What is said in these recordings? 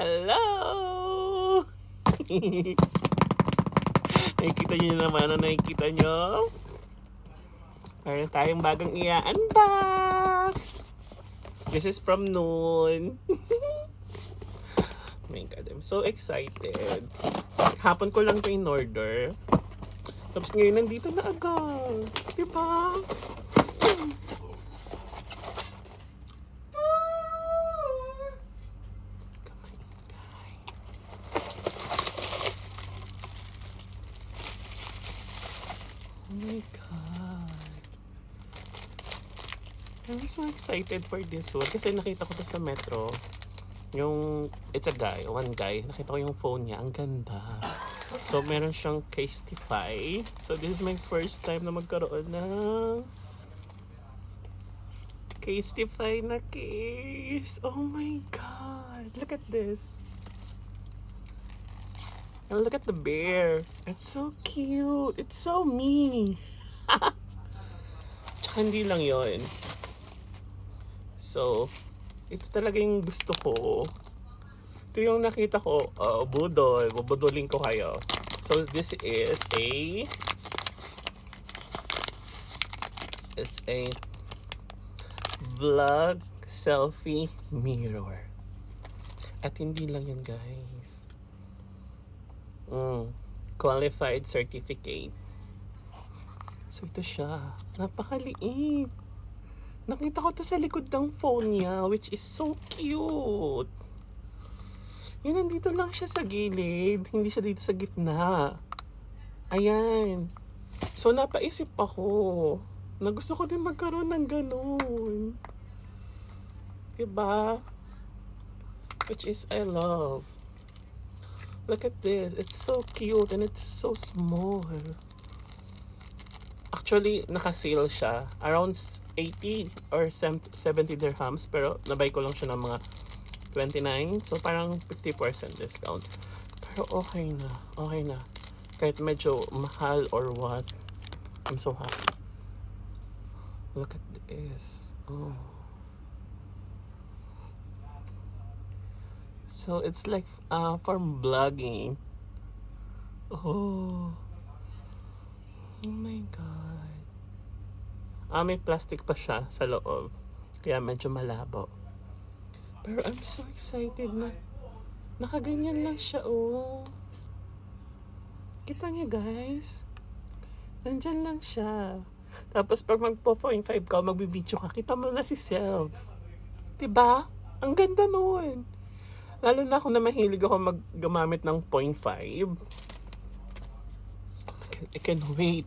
Hello! Nakikita nyo naman, ano nakikita nyo? Meron tayong bagong i-unbox! This is from Noon. Oh my God, I'm so excited. Hapon ko lang ito in order. Tapos ngayon nandito na agad. Diba? Oh my God. I'm so excited for this one. Kasi nakita ko to sa metro. It's a guy, one guy. Nakita ko yung phone niya. Ang ganda. So, meron siyang Casetify. So, this is my first time na magkaroon ng Casetify na case. Oh my God. Look at this. And look at the bear. It's so cute. It's so me. Tsaka hindi lang yon. So, ito talaga yung gusto ko. Ito yung nakita ko. Budol. Bubudulin ko kayo. So, this is it's a vlog selfie mirror. At hindi lang yan, guys. Qualified certificate. So, ito siya. Napakaliit. Nakita ko to sa likod ng phone niya, which is so cute. Yun, nandito lang siya sa gilid. Hindi siya dito sa gitna. Ayan. So, napaisip ako na gusto ko din magkaroon ng ganun. Diba? Which is, I love. Look at this. It's so cute and it's so small. Actually, naka-sale siya. Around 80 or 70 dirhams. Pero, nabay ko lang siya ng mga 29. So, parang 50% discount. Pero, okay na. Okay na. Kahit medyo mahal or what. I'm so happy. Look at this. Oh. So, it's like for vlogging. Oh. Oh my God. May plastic pa siya sa loob. Kaya medyo malabo. Pero I'm so excited na nakaganyan lang siya, oh. Kita niyo, guys? Nandyan lang siya. Tapos pag magpo-0.5 ka, magbibideo ka, kita mo na si self. Diba? Ang ganda nun. Lalo na ako na mahilig ako gumamit ng 0.5. I can't wait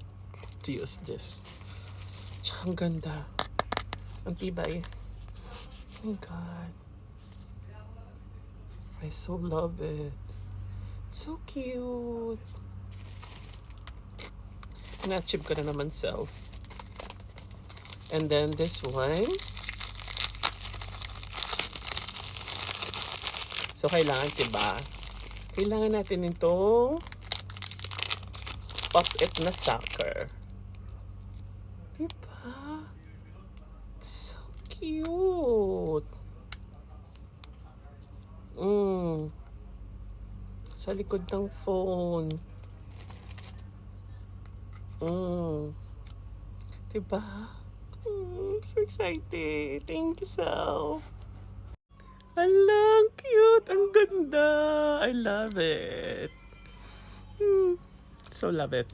to use this. Tsaka ang ganda. Ang tibay. Oh my God. I so love it. It's so cute. Na-achieve ko na naman self. And then this one. So, kailangan, diba? Kailangan natin itong pop-it na sucker. Diba? So cute. Sa likod ng phone. Diba? I'm so excited. Thank you, self. Alang, cute. Ang ganda. I love it. So love it.